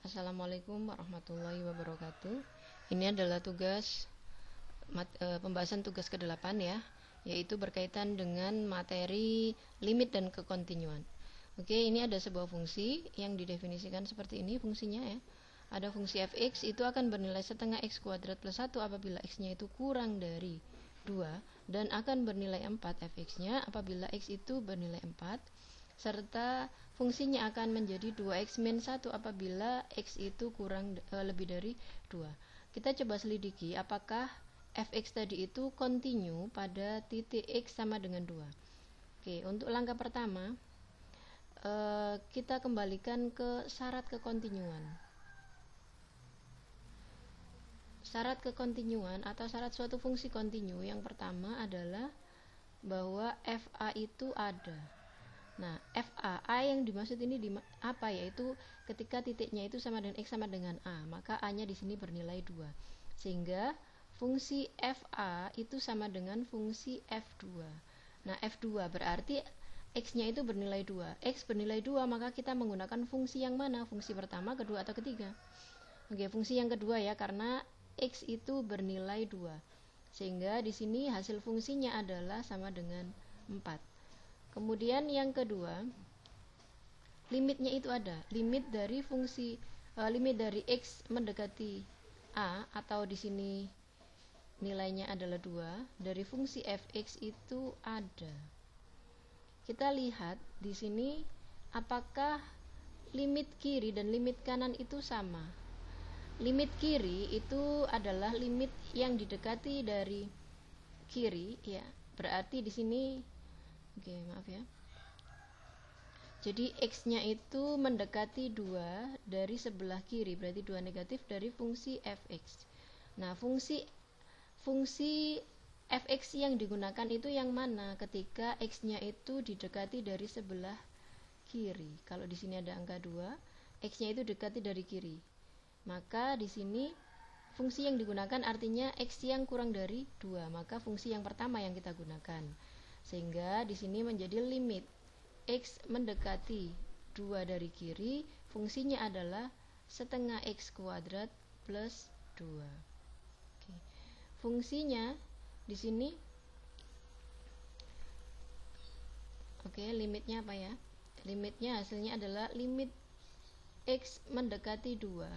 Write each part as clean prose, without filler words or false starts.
Assalamualaikum warahmatullahi wabarakatuh. Ini adalah pembahasan tugas ke-8 ya, yaitu berkaitan dengan materi limit dan kekontinuan. Oke, ini ada sebuah fungsi yang didefinisikan seperti ini fungsinya ya. Ada fungsi fx itu akan bernilai setengah x kuadrat plus 1 apabila x-nya itu kurang dari 2 dan akan bernilai 4 fx-nya apabila x itu bernilai 4 serta fungsinya akan menjadi 2x min 1 apabila x itu lebih dari 2. Kita coba selidiki apakah fx tadi itu kontinu pada titik x sama dengan 2. Oke, untuk langkah pertama kita kembalikan ke syarat kekontinuan. Syarat kekontinuan atau syarat suatu fungsi kontinu yang pertama adalah bahwa fa itu ada. Nah, A yang dimaksud ini apa? Yaitu ketika titiknya itu sama dengan X sama dengan A, maka A-nya di sini bernilai 2. Sehingga fungsi FA itu sama dengan fungsi F2. Nah, F2 berarti X-nya itu bernilai 2. X bernilai 2, maka kita menggunakan fungsi yang mana? Fungsi pertama, kedua, atau ketiga? Oke, fungsi yang kedua ya, karena X itu bernilai 2. Sehingga di sini hasil fungsinya adalah sama dengan 4. Kemudian yang kedua, limitnya itu ada. Limit dari x mendekati a atau di sini nilainya adalah 2 dari fungsi fx itu ada. Kita lihat di sini apakah limit kiri dan limit kanan itu sama. Limit kiri itu adalah limit yang didekati dari kiri ya. Berarti di sini maaf ya. Jadi x-nya itu mendekati 2 dari sebelah kiri, berarti 2 negatif dari fungsi fx. Nah, fungsi fx yang digunakan itu yang mana ketika x-nya itu didekati dari sebelah kiri. Kalau di sini ada angka 2, x-nya itu dekati dari kiri. Maka di sini fungsi yang digunakan artinya x yang kurang dari 2, maka fungsi yang pertama yang kita gunakan. Sehingga di sini menjadi limit x mendekati 2 dari kiri, fungsinya adalah setengah x kuadrat plus 2. Oke. Fungsinya di sini limitnya apa ya? Limitnya hasilnya adalah limit x mendekati 2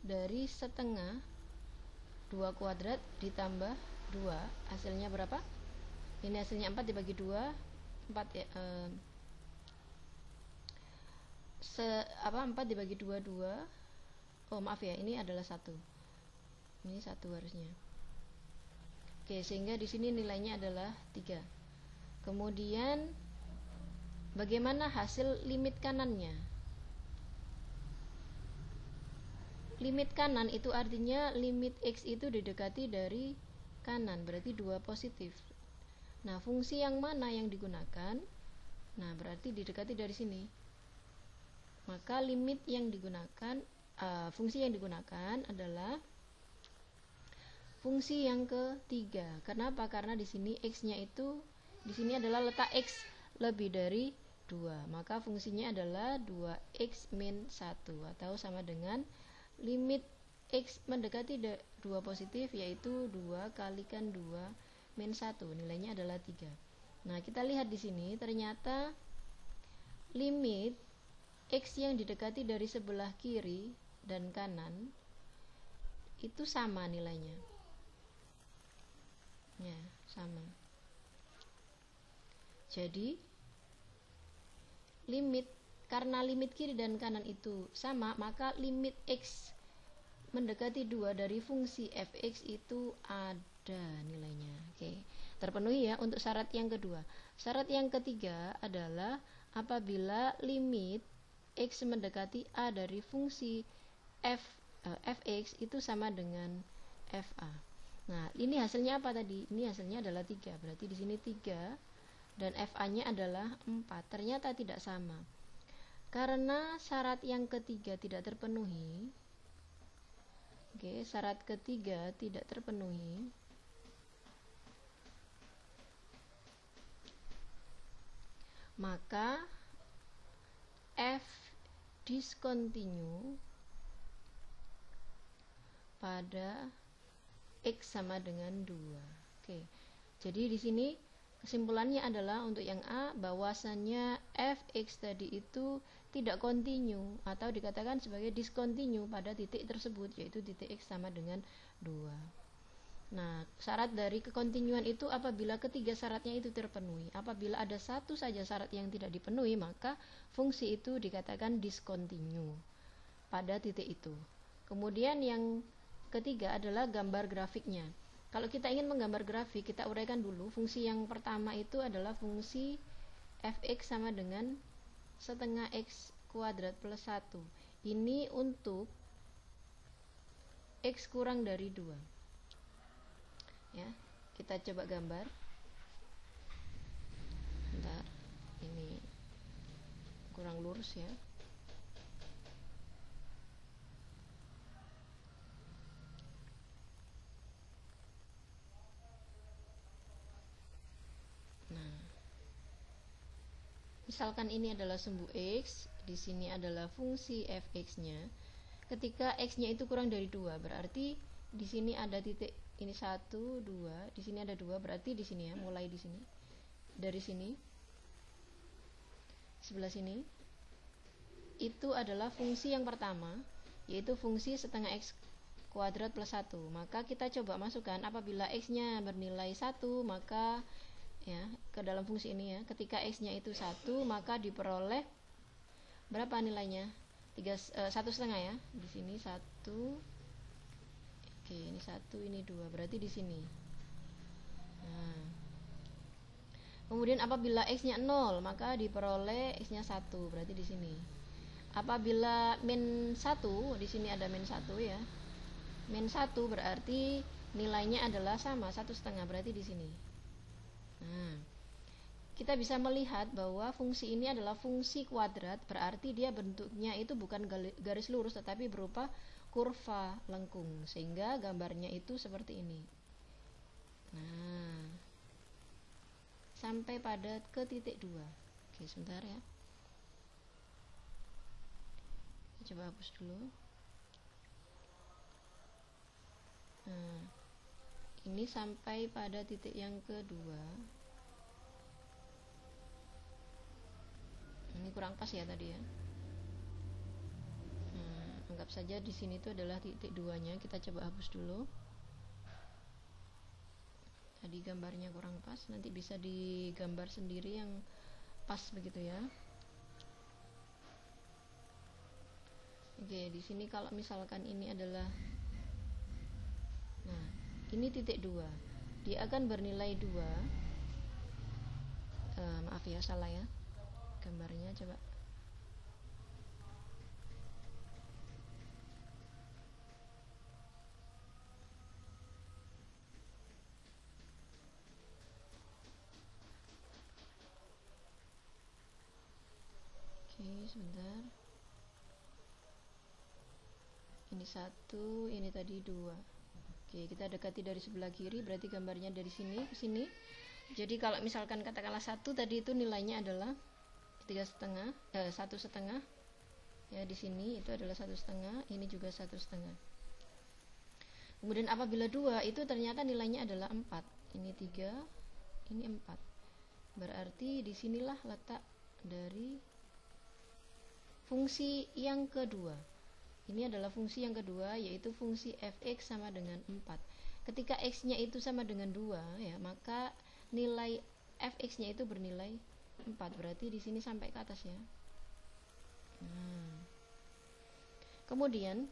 dari setengah 2 kuadrat ditambah 2, hasilnya berapa? Ini hasilnya 4 dibagi 2, 4 ya, 4 dibagi 2, 2. Oh maaf ya, ini adalah 1. Ini 1 harusnya. Oke, sehingga di sini nilainya adalah 3. Kemudian bagaimana hasil limit kanannya? Limit kanan itu artinya limit x itu didekati dari kanan, berarti 2 positif. Nah, fungsi yang mana yang digunakan? Nah, berarti didekati dari sini. Maka limit yang digunakan, fungsi yang digunakan adalah fungsi yang ketiga. Kenapa? Karena di sini x-nya itu di sini adalah letak x lebih dari 2. Maka fungsinya adalah 2x min 1 atau sama dengan limit x mendekati 2 positif, yaitu 2 kalikan 2 min 1, nilainya adalah 3. Nah, kita lihat di sini ternyata limit x yang didekati dari sebelah kiri dan kanan itu sama nilainya. Ya, sama. Jadi karena limit kiri dan kanan itu sama, maka limit x mendekati 2 dari fungsi fx itu ada nilainya. Oke, terpenuhi ya untuk syarat yang kedua. Syarat yang ketiga adalah apabila limit x mendekati a dari fungsi fx itu sama dengan fa. Nah, ini hasilnya apa tadi? Ini hasilnya adalah 3. Berarti di sini 3 dan fa-nya adalah 4. Ternyata tidak sama. Karena syarat yang ketiga tidak terpenuhi. Syarat ketiga tidak terpenuhi. Maka f discontinue pada X sama dengan 2. Oke. Jadi di sini kesimpulannya adalah untuk yang A, bahwasannya fx tadi itu tidak kontinu atau dikatakan sebagai diskontinu pada titik tersebut, yaitu titik X sama dengan 2. Nah, syarat dari kekontinuan itu apabila ketiga syaratnya itu terpenuhi. Apabila ada satu saja syarat yang tidak dipenuhi, maka fungsi itu dikatakan diskontinu pada titik itu. Kemudian yang ketiga adalah gambar grafiknya. Kalau kita ingin menggambar grafik, kita uraikan dulu. Fungsi yang pertama itu adalah fungsi fx sama dengan setengah x kuadrat plus 1. Ini untuk x kurang dari 2. Ya, kita coba gambar. Bentar, ini kurang lurus ya. Misalkan ini adalah sumbu X, di sini adalah fungsi fx-nya. Ketika x-nya itu kurang dari 2, berarti di sini ada titik, ini 1, 2, di sini ada 2, berarti di sini ya, mulai di sini. Dari sini, sebelah sini, itu adalah fungsi yang pertama, yaitu fungsi setengah x kuadrat plus 1. Maka kita coba masukkan, apabila x-nya bernilai 1, maka ya, ke dalam fungsi ini ya, ketika x-nya itu 1, maka diperoleh berapa nilainya? 1,5 ya. Di sini 1. Oke, ini 1, ini 2. Berarti di sini. Nah. Kemudian apabila x-nya 0, maka diperoleh x-nya 1, berarti di sini. Apabila min 1, di sini ada min 1 ya. Min 1 berarti nilainya adalah sama, 1,5, berarti di sini. Nah, kita bisa melihat bahwa fungsi ini adalah fungsi kuadrat, berarti dia bentuknya itu bukan garis lurus tetapi berupa kurva lengkung, sehingga gambarnya itu seperti ini. Nah, sampai pada ke titik 2. Oke, sebentar ya. Kita coba hapus dulu. Nah, ini sampai pada titik yang kedua. Ini kurang pas ya tadi ya. Nah, anggap saja di sini itu adalah titik 2-nya. Kita coba hapus dulu. Tadi gambarnya kurang pas, nanti bisa digambar sendiri yang pas begitu ya. Oke, di sini kalau misalkan ini adalah, nah, ini titik 2, dia akan bernilai 2. Maaf ya, salah ya gambarnya, coba. Oke, sebentar. Ini 1, ini tadi 2. Oke, kita dekati dari sebelah kiri, berarti gambarnya dari sini ke sini. Jadi kalau misalkan katakanlah 1 tadi itu nilainya adalah 1,5 ya, di sini itu adalah 1,5, ini juga 1,5. Kemudian apabila 2 itu ternyata nilainya adalah 4, ini 3, ini 4, berarti disinilah letak dari fungsi yang kedua. Ini adalah fungsi yang kedua, yaitu fungsi fx sama dengan 4. Ketika x-nya itu sama dengan 2 ya, maka nilai fx-nya itu bernilai 4. Berarti di sini sampai ke atas ya. Nah. Kemudian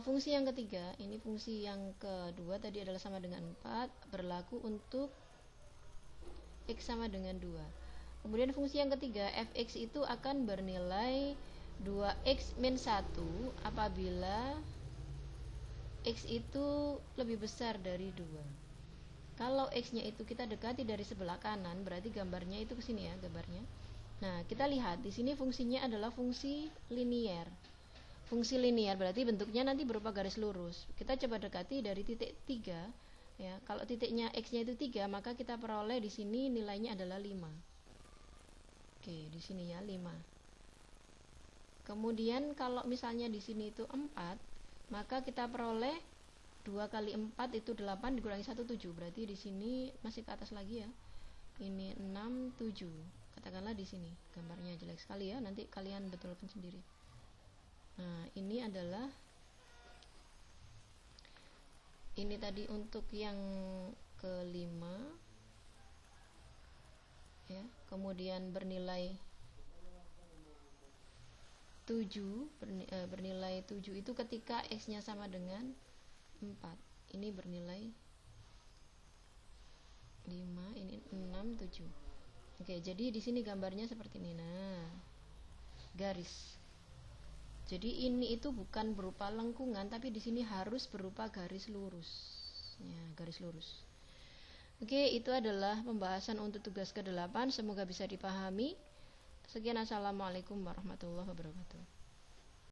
fungsi yang ketiga, ini fungsi yang kedua tadi adalah sama dengan 4, berlaku untuk x sama dengan 2. Kemudian fungsi yang ketiga, fx itu akan bernilai 2x min 1 apabila x itu lebih besar dari 2. Kalau x-nya itu kita dekati dari sebelah kanan, berarti gambarnya itu ke sini ya, gambarnya. Nah, kita lihat di sini fungsinya adalah fungsi linier. Fungsi linier berarti bentuknya nanti berupa garis lurus. Kita coba dekati dari titik 3 ya. Kalau titiknya x-nya itu 3, maka kita peroleh di sini nilainya adalah 5. Oke, di sini ya 5. Kemudian kalau misalnya di sini itu 4, maka kita peroleh 2 kali 4 itu 8 dikurangi 1 7. Berarti di sini masih ke atas lagi ya. Ini 6 7. Katakanlah di sini. Gambarnya jelek sekali ya, nanti kalian betulkan sendiri. Nah, ini adalah ini tadi untuk yang kelima ya. Kemudian bernilai 7, bernilai 7 itu ketika X-nya sama dengan 4. Ini bernilai 5, ini 6, 7. Oke, jadi di sini gambarnya seperti ini. Nah, garis. Jadi ini itu bukan berupa lengkungan, tapi di sini harus berupa garis lurus. Ya, garis lurus. Oke, itu adalah pembahasan untuk tugas ke-8. Semoga bisa dipahami. Sekian, assalamualaikum warahmatullahi wabarakatuh.